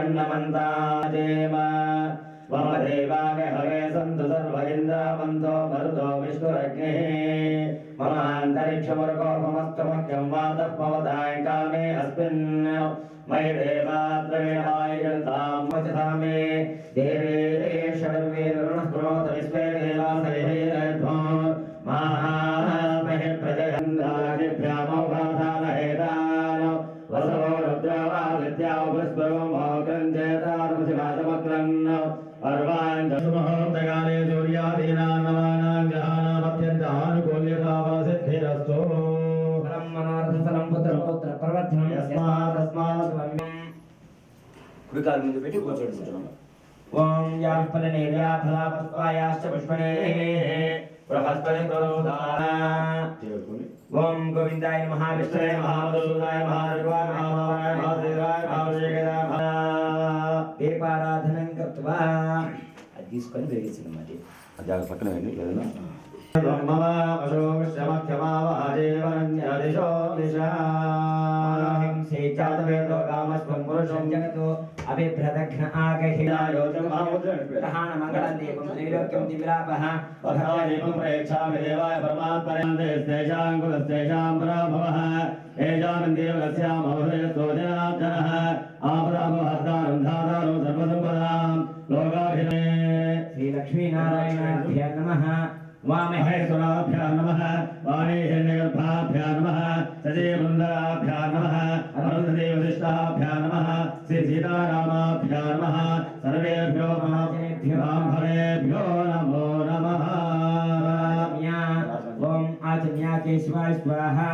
अन्नमन्ताजेम वामदेवाय हवे सन्तु सर्व इन्द्रावन्तो मरुतो विष्णुरग्निः ममान्तरिक्षमुर्गोपमस्तु मह्यं वातः पवताय कामे अस्मिन् मयि देवाद्रविणायन्तां वचसा मे देवेशर्वेरुणः प्रोत विश्वे देवासहिर्ध्वो महामहे प्रजयन्दादिभ्यामोघाधारहेतान् वसवो रुद्रावादित्यावस्परोमोग्रञ्चेतारमशिवाचमग्रन् अर्वान् दशमहोर्तकाले सूर्यादीनां नवानां जहानामत्यन्तानुकूल्यतावसिद्धिरस्तु परं मनोरथफलं पुत्रपौत्र प्रवर्धनं यस्मात् कृताल मुझे बेटे को चढ़ ओम या फलने या फला पुष्पायाश्च पुष्पणे बृहस्पति प्ररोदाना ओम गोविंदाय नमः विष्णुवे नमः मधुसूदनाय नमः ऋग्वाय नमः वामनाय नमः देवाय नमः ऋषिकेशाय नमः दीपाराधनं कृत्वा అది తీసుకొని వెలిగించనమాట అది ఆ పక్కన వెండి లేదనా మమ అశోకశ్రమఖ్యమావహజీవన్యదిశో దిశాహిం సేచాతవేదో కామస్వం పురుషం జగతో అభిభ్రదఘ్న ఆగహినాయోజమాముద్రహణ మంగళం దీపం త్రైలోక్యం దివిలాపః వధాదీపం ప్రేక్షామి దేవాయ పరమాత్మనే తేజాం కులస్తేజాం పరాభవః ఏజామిందేవస్యామవహయస్తోజనాబ్జనః ఆపరాభవహర్తారం ధాతారం సర్వసంపదాం లోకాభినే శ్రీ లక్ష్మీనారాయణాభ్యో నమః वामहेश्वराभ्यां नमः वाणीहिरण्यगर्भाभ्यां नमः सजीवृन्दाभ्यां नमः अरुन्धदेवशिष्टाभ्यां नमः श्रीसीतारामाभ्यां नमः सर्वेभ्यो ब्राह्मणेभ्यो नमो नमः ओम आचम्या केशवाय स्वाहा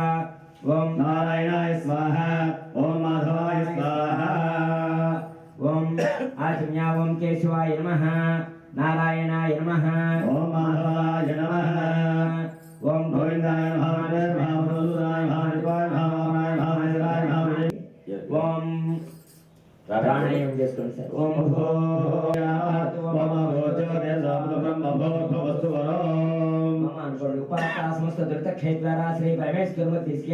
ओम नारायणाय स्वाहा ओम माधवाय स्वाहा ओम आचम्या ओम केशवाय नमः नारायणाय नमः ओम माधवाय नमः ओम गोविंदाय नमः मधुसूदनाय नमः ऋग्वाय नमः वामनाय नमः महेश्वराय नमः ओम प्राणायाम చేసుకోండి సార్ ఓం भूर्भुवस्सुः समस्त दुर्तक्षेद्वारा श्री परमेश्वरमूर्तिस्य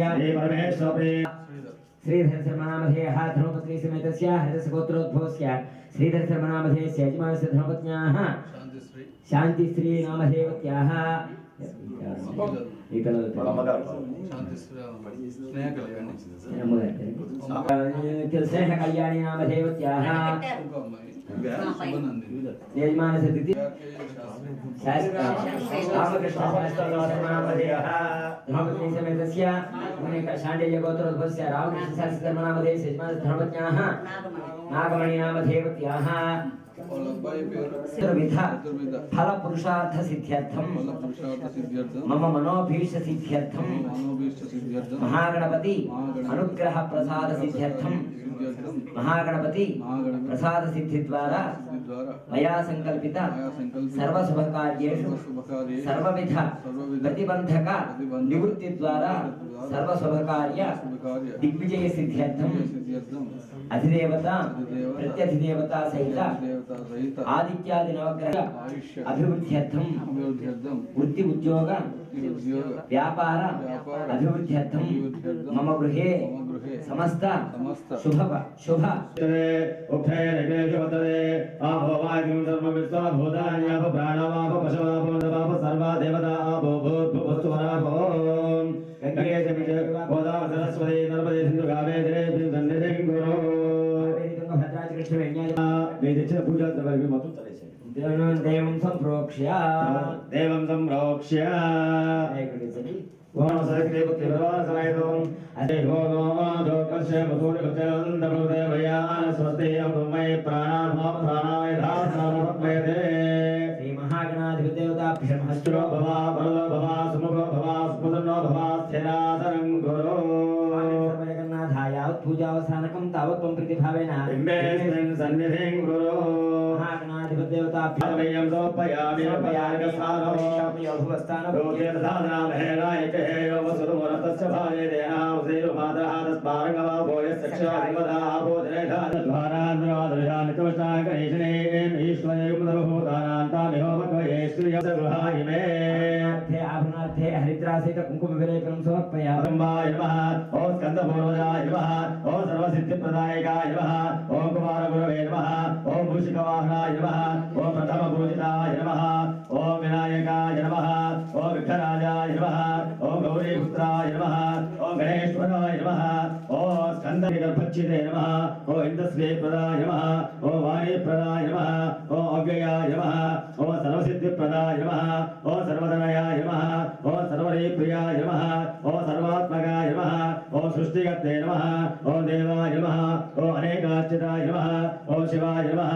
श्रीधर शर्मनामधे धर्मपत्नी समेतस्य हरितसगोत्रोद्भवस्य श्रीधर शर्मनामधे यजमानस्य धर्मपत्न्याः शान्तिश्री नामधेवत्याः स्नेह कल्याणी नामधेवत्याः यजमानस्य तिथि रामकृष्ण धर्मपत्नी समेतस्य शाण्डिल्य गोत्रोद्भवस्य रामकृष्ण धर्मनामधे यजमानस्य धर्मपत्न्याः नागमणि नामधेवत्याः चतुर्विध फल पुरुषार्थ सिद्ध्यर्थम मम मनोभीष्ट सिद्ध्यर्थम महागणपति अनुग्रह प्रसाद सिद्ध्यर्थम महागणपति प्रसाद सिद्धि द्वारा मया संकल्पित सर्व शुभ कार्येषु सर्वविध प्रतिबंधक निवृत्ति द्वारा सर्व शुभ कार्य दिग्विजय सिद्ध्यर्थम अधिदेवता प्रत्यधिदेवता सहित आदित्यादि नवग्रह अभिवृद्ध्यर्थम वृत्ति उद्योग व्यापार अभिवृद्ध्यर्थम मम गृहे समस्त शुभ शुभ सर्वा देवता सरस्वती नर्मदे सिंधु कावेरी पूजा देवं संप्रोक्ष्य ओम सरस्वती पुत्री भगवान सनायतों अदे भोगो दोकस्य मधुर कचंद प्रदे भयान स्वस्ति अमृतमय प्राणाय धारणमय दे श्री महागणाधिपति देवताभ्यः हस्तरो भवा बलो भवा सुमुखो भवा सुपुतनो भवा स्थिरासनं गुरो सर्वजगन्नाथाय पूजावसानकं तावत् त्वं प्रतिभावेन इम्बेस्मिन् सन्निधिं गुरो महागणाधिपति देवताभ्यः वयं सोपयामि पयागसानो योभवस्थानो दोतीर्थानां हेराय हेयो वसुरमरतस्य भाये देहावसेरु मातरः तस्मारङ्गवा भोयस्य क्षादिवदा भोजनेधाद्वाराद्वादृशानि तुष्टाकरीषणेन ईश्वरयुमदरुभूतानान्तामिहो मकवये श्रियसगृहायि मे आभरणार्थे हरिद्रा सहित कुंकुम विलेपनं समर्पयामि। ब्रह्माय नमः ओम स्कंदपूर्वजाय नमः ओम सर्वसिद्धिप्रदायकाय नमः ओम कुमारगुरवे नमः ओम मूषिकवाहनाय नमः ओम प्रथमपूजिताय नमः ओम विनायकाय नमः ओम विघ्नराजाय नमः ओम गौरीपुत्राय नमः ओम गणेश्वराय नमः ओम स्कंदगर्भच्छिदे नमः ओम इंद्रश्रीप्रदाय नमः ओम वाणीप्रदाय नमः ओम अव्ययाय नमः ओम सर्वसिद्धिप्रदाय नमः ओम सर्वधनयाय नमः ओम सर्वरीप्रियाय नमः ओम सर्वात्मकाय नमः ओम सृष्टिकर्ते नमः ओम देवाय नमः ओम अनेकाच्युताय नमः ओम शिवाय नमः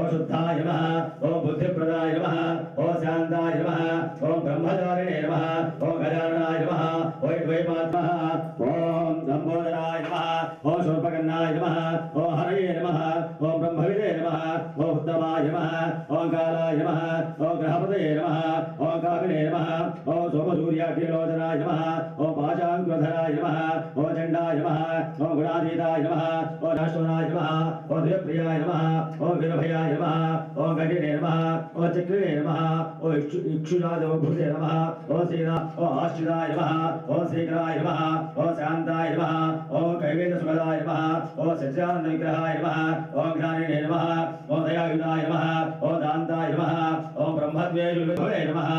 ओम शुद्धाय नमः ओम बुद्धिप्रदाय नमः ओम शान्ताय नमः ओम ब्रह्मचारिणे नमः ओम गजाननाय नमः ओम द्वैपात्मः ओम लंबोदराय नमः ओम शूर्पकर्णाय नमः ओम हरये नमः ओम ब्रह्मविदे नमः ओम उत्तमाय नमः ओम कालाय नमः ओम ग्रहपतये नमः ओम कामिने नमः ओम सोमसूर्याग्निलोचनाय नमः ओम पाशाङ्कुरधराय नमः ओम चण्डाय नमः ओम गुणातीताय नमः ओम राष्ट्रनाय नमः ओम द्विप्रियाय नमः ओम वीरभयाय नमः ओम गणिने नमः ओम चक्रिणे नमः ओम इक्षुराजभूते नमः ओम सीता ओम आश्रिताय नमः ओम श्रीकराय नमः ओम शान्ताय नमः ओम कैवेदसुखदाय नमः ओम सच्चिदानन्दविग्रहाय नमः ओम ज्ञानिने नमः ओम दयायुधाय नमः ओम दान्ताय नमः ओम ब्रह्मद्वेषुविधवे नमः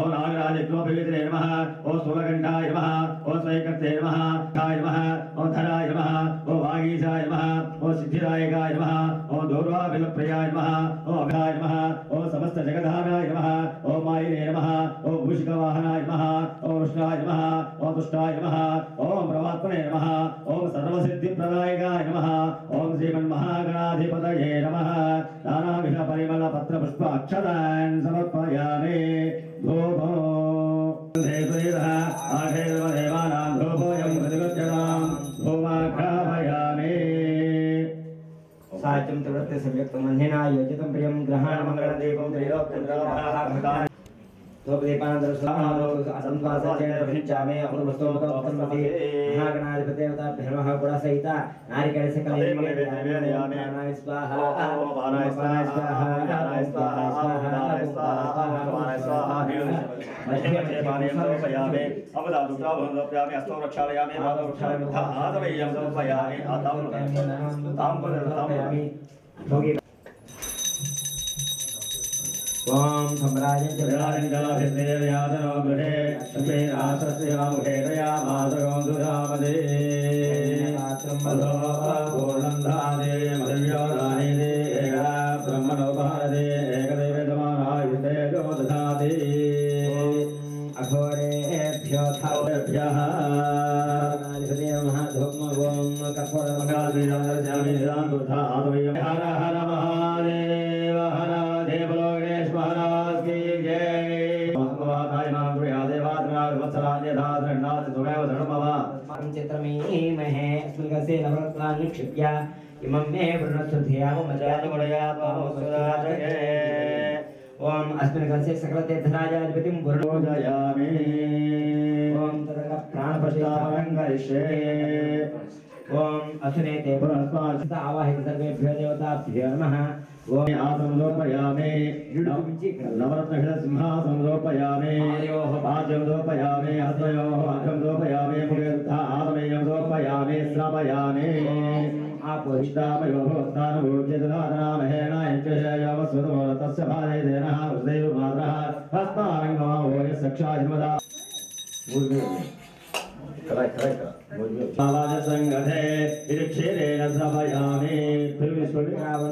ओम नागराजज्ञोपवित्रे नमः ओम सुमकण्ठाय नमः ओम स्वैकर्ते नमः धाय नमः ओम धराय नमः ओम वागीशाय नमः ओम सिद्धिदायकाय नमः ओम दूर्वाभिलप्रियाय नमः ओम अभयाय नमः ओम समस्त जगधानाय नमः ओम मायिने नमः ओम मूषिकवाहनाय नमः ओम कृष्णाय नमः ओम तुष्टाय नमः ओम परमात्मने नमः ओम सर्वसिद्धिप्रदायकाय नमः ओम श्रीमन्महागणाधिपतये नमः नानाविध परिमलपत्रपुष्पाक्षतान् समर्पयामि धूपो देवैरः आखेर्वदेवानां धूपोऽयं प्रतिगच्छतां धूमाघ्रापयामि साहित्यं त्रिवृत्ते संयुक्तमन्येन योजितं प्रियं ग्रहाणमङ्गलदीपं त्रैलोक्यं असंत्वासञ्चामे अमृतवस्तोमकमपि महागणाधिपतेवताभ्यो नमः गुणसहित नारिकेलसकलैः स्वाहा ओम सम्राजं च विराजङ्गलाभिर्देवयादनो गृहे लक्ष्मीरासस्यमुखे दयामासगं सुधामदे पूर्णं धादे मधुव्योदाने दे एकदा ब्रह्मणोपहारदे एकदैवेदमानायुधे जो दधाति अघोरेभ्यो थावेभ्यः महाधूमं कर्पूरमङ्गलदीपं निदान्तुथा आदवयं हर हर महादेव हर देव लोकेश महाराज की जय महादेवाय नमः प्रियादेवाद्राग वत्सलान्य धात्रणात् सुमेव धर्मवा चित्रमीमहे अस्मिन्कस्य नवरत्नानि निक्षिप्य इमं मे वृणस्तुध्याममजातमडयात्ममुसुराजये ओम अस्मिन्कस्य सकलतीर्थराजाधिपतिं पूर्णोदयामि ओम तदङ्ग प्राणपतिष्ठापनं करिष्ये ओम असुनेते पुनस्मात् आवाहित सर्वेभ्यो देवताभ्यो नमः ओम आसमलोपयामि नवरत्नसिंहासमलोपयामि पाद्यमलोपयामि हस्तयोः अर्घ्यमलोपयामि मुखे आसमेयमलोपयामि श्रावयामि आपोषितामयोभवस्थानभूज्यतनामहेणायज्ञशयवस्वतो तस्य भादेनः वसुदेव मातरः हस्तारङ्गमावो यस्सक्षाधिमदा संगठे क्षीरेण श्रवयामि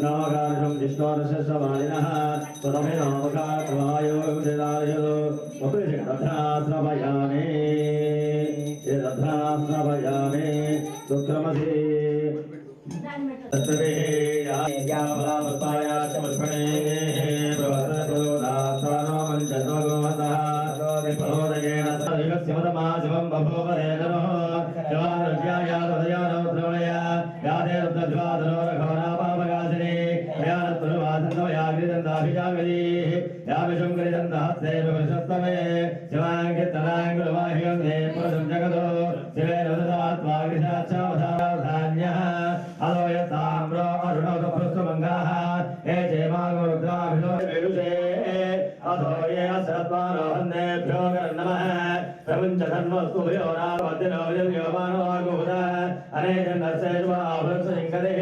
नागार्जुं विष्णोर्षवादिनः स्वतमेवावकात्वायो श्रवयामि श्रवयामि सुक्रमसि शिवं बभूवरेदनो शिवानुज्ञायादयानोद्रवणया यादेरुद्ध्वादनोरघोरापापगासिनी यानत्रुवासन्दवयाग्रिदन्ताभिजागरीः याविषं गरिदन्तहस्तेव विश्वस्तमे शिवाङ्कितनाङ्गुलवाहिगं हे पुरुषं जगतो शिवेन ददात्वाग्रिशाच्छावधान्यः अलो यताम्रो अरुणोदपृष्ठमङ्गाः हे चेमागोरुद्राभिषो विदुषे अथो ये असत्वानो हन्देभ्यो नमः धन्वस्तु भयोरावद्दिनो यज्ञमानो आगुदा अने जन्नस्यैव आवृत्सलिङ्गदे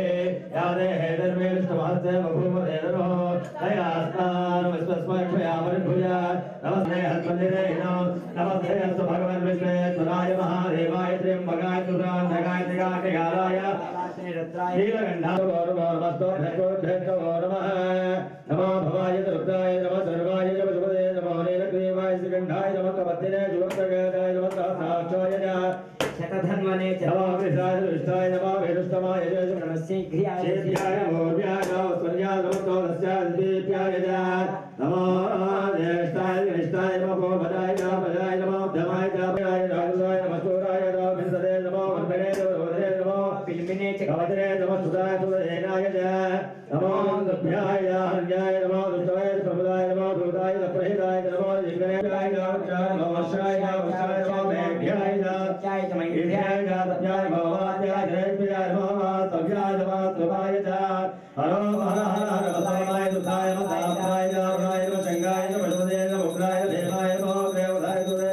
यादे हेदर्मेष्टमहस्ते बभूवदेदरो दयास्तान् विश्वस्मक्षयामरिभुजा नमस्ते हस्मन्दिरेहिनो नमस्ते अस्तु भगवन् विष्णे तुराय महादेवाय त्र्यम्बकाय तुरान्धकाय त्रिकाग्निकालाय नीलकण्ठाय गौरवमस्तु भगवद्भ्यो नमः नमो भवाय रुद्राय नमः सर्वाय नमः शुभदे नमो नीलग्रीवाय श्रीकण्ठाय नमः कपत्तिने जुवत्तगाय नमः सहस्राक्षाय शतधन्वने च नमो विष्णाय विष्णाय नमो वेदुष्टमाय नमस्ते घ्रियाय शेत्याय भोर्याय स्वर्याय नमो दस्याय दीप्याय नमो ज्येष्ठाय निष्ठाय नमो भदाय भदाय नमो धमाय धमाय राजाय नमः सूराय नमः विसदे नमो वन्दने नमो पिलमिने च कवदने नमः सुदाय सुदेनाय नमो दुभ्याय हर्याय नमो दुष्टाय प्रभुदाय नमो भूताय प्रहिताय नमो जिंगनाय नमो वशाय नमो मेभ्याय जय जय ईर्ष्याय तभ्याय भवाय जयभ्याय नमः तभ्याय नमः तुभाय हरो हर हर हर वसाय दुधाय मदाय नाराय नमः शंगाय नमः वसुदेव नमः उग्राय देवाय नमः देवदाय सुदे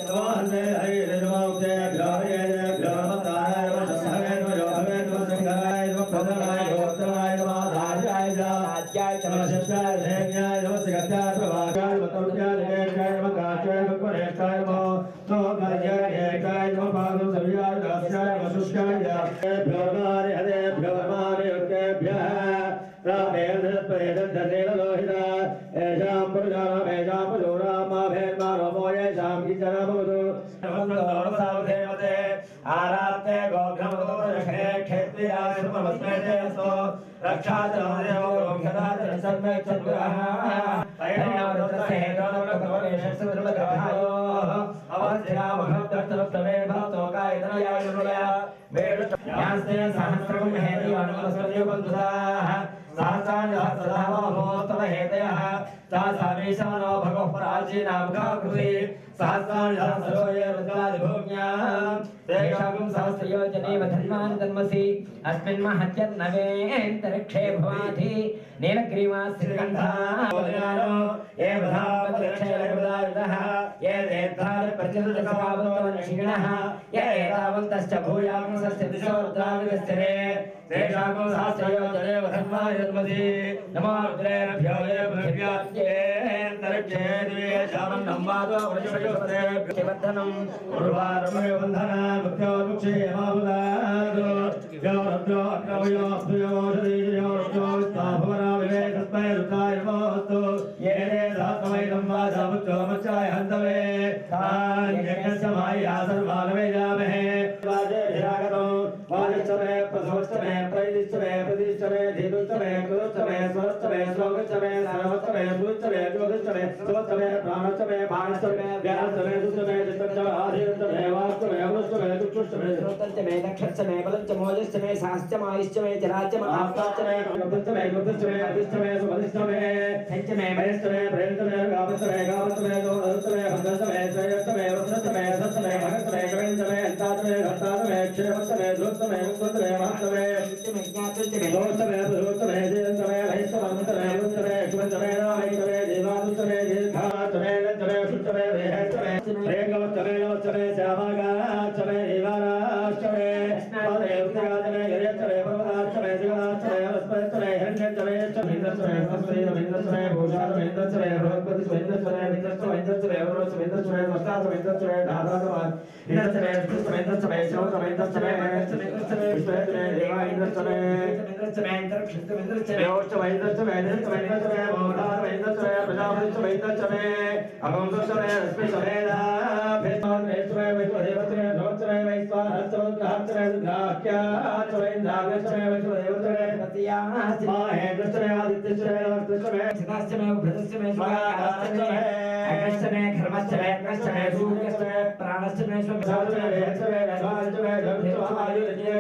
नमो हरे हरे नमो जय भ्राय जय भ्रामताय नमः शंगाय नमः योधवे नमः शंगाय नमः प्रभवाय गोत्राय नमः राजाय राजाय नमः शिष्टाय धैर्याय नमः सिगत्याय प्रभागाय मतुर्याय जयकाय नमः काचाय नमः परेशाय नमः तो गर्याय नमः पादं सव्याय दास्याय नमः शुष्काय भ्रमारे हरे भ्रमारे उक्तेभ्यः रामेण प्रेदधनेन लोहिता एषां पुरुषाणाम् एषां पुरोरामा भेर्मानो मोयेषां किञ्चन भवतु नमस्ते आरात्ते गोघ्रमदोषे क्षेत्रियाय नमस्ते अस्तु रक्षाचरणदेव गोघ्यदाच सर्वे चतुरः तैर्नामदत्तसे हेतोनवकवलेशस्वरुलकथायो अवश्यामहत्तत्तवे भक्तो कायतनयाय नुलया यास्ते सहस्रं हेति वनमस्वर्योपन्तुदाः सहस्राणि सहस्रधामोत्तम हेतयः तासामीशानो भगवः पराजीनामकाकृति सहस्राणि सहस्रो ये रुद्रादिभूम्याः तेषां सहस्रयोजनेव धन्वान् तन्मसि अस्मिन् महत्यन्नवेन्तरिक्षे भवाधि नीलग्रीवास्त्रिकण्ठः ये भधापतिक्षेलकृदायुधः ये देद्धानि प्रचलितसभावन्तवन्षिणः ये एतावन्तश्च भूयामसस्य दिशो रुद्रादिगस्थिरे तेषां सहस्रयोजनेव धन्वान् तन्मसि नमो रुद्रेभ्यो ये पृथिव्याप्येन्तरिक्षे दिवे शामन्नं वादो वृषभयोस्ते प्रतिबद्धनं उर्वारमयो बन्धनान् मुक्त्यो मुक्षे मामुदादो यो रुद्रो अग्नवयो अभ्यो शरीरयो रुद्रो विस्ताभवना विवेकस्मै रुद्राय नमोऽस्तु ये ते सहस्रमैनं वाचामुच्चो मच्चाय हन्तवे तान् यज्ञस्य मायया सर्वानवे जामहे वाजे धिरागतो वाजिष्ठमे प्रसवष्टमे प्रैदिष्टमे प्रतिष्ठमे धीरुष्टमे कृतुष्टमे स्वरष्टमे श्लोकष्टमे सर्वष्टमे सुष्टमे ज्योतिष्टमे स्वष्टमे प्राणष्टमे भाणष्टमे व्याष्टमे दुष्टमे चित्तष्टमे आधीनष्टमे वाष्टमे अवृष्टमे दुष्टमे श्रोतष्टमे नक्षत्रमे बलञ्चमोजष्टमे सहस्रमायिष्टमे जराचम आप्ताष्टमे कपिष्टमे कृतिष्टमे अधिष्टमे सुपदिष्टमे पंचमे महेष्टमे प्रेमष्टमे गावष्टमे गावष्टमे दोदष्टमे भद्रष्टमे श्रेयष्टमे वृत्रष्टमे सष्टमे भगष्टमे कविष्टमे अन्ताष्टमे भक्ताष्टमे क्षेमष्टमे ध्रुवष्टमे मुक्तष्टमे महाष्टमे ज्ञातष्टमे दोष्टमे पुरुष्टमे जयष्टमे भैष्टमे मुक्तमे शुभष्टमे रामैष्टमे देवाष्टमे दीर्घाष्टमे लज्जमे शुष्टमे वेहष्टमे प्रेमष्टमे नवष्टमे श्यामागाष्टमे देवाराष्टमे पादेवत्याष्टमे गिरिष्टमे पर्वताष्टमे शिवनाष्टमे वस्पष्टमे हिरण्यष्टमे इंद्रष्टमे सरस्वती इंद्रष्टमे भूषाष्टमे इंद्रष्टमे बृहस्पतिष्टमे इंद्रष्टमे इंद्रष्टमे इंद्रष्टमे वरुणष्टमे इंद्रष्टमे वर्षाष्टमे इंद्रष्टमे धाताष्टमे इंद्रष्टमे विष्णुष्टमे इंद्रष्टमे श्रवणष्टमे इंद्रष्टमे महेष्टमे इंद्रष्टमे विष्णुष्टमे देवा इंद्रष्टमे इंद्रष्टमे इंद्रक्षिष्टमे इंद्रष्टमे योष्टमे इंद्रष्टमे इंद्रष्टमे इंद्रष्टमे मोदाष्टमे इंद्रष्टमे प्रजापतिष्टमे इंद्रष्टमे अगमष्टमे रश्मिष्टमे भेष्टमे विश्वदेवष्टमे ध्रुवष्टमे वैश्वानष्टमे ग्रहाष्टमे ग्राह्याष्टमे इंद्राग्यष्टमे विश्वदेवष्टमे पतियाष्टमे माहेन्द्रष्टमे आदित्यष्टमे नवष्टमे सिताष्टमे भृतष्टमे स्वाहाष्टमे अग्निष्टमे खर्मष्टमे अग्निष्टमे सूर्यष्टमे प्राणष्टमे स्वक्षाष्टमे वेहष्टमे रथाष्टमे धर्मष्टमे आयुर्यज्ञे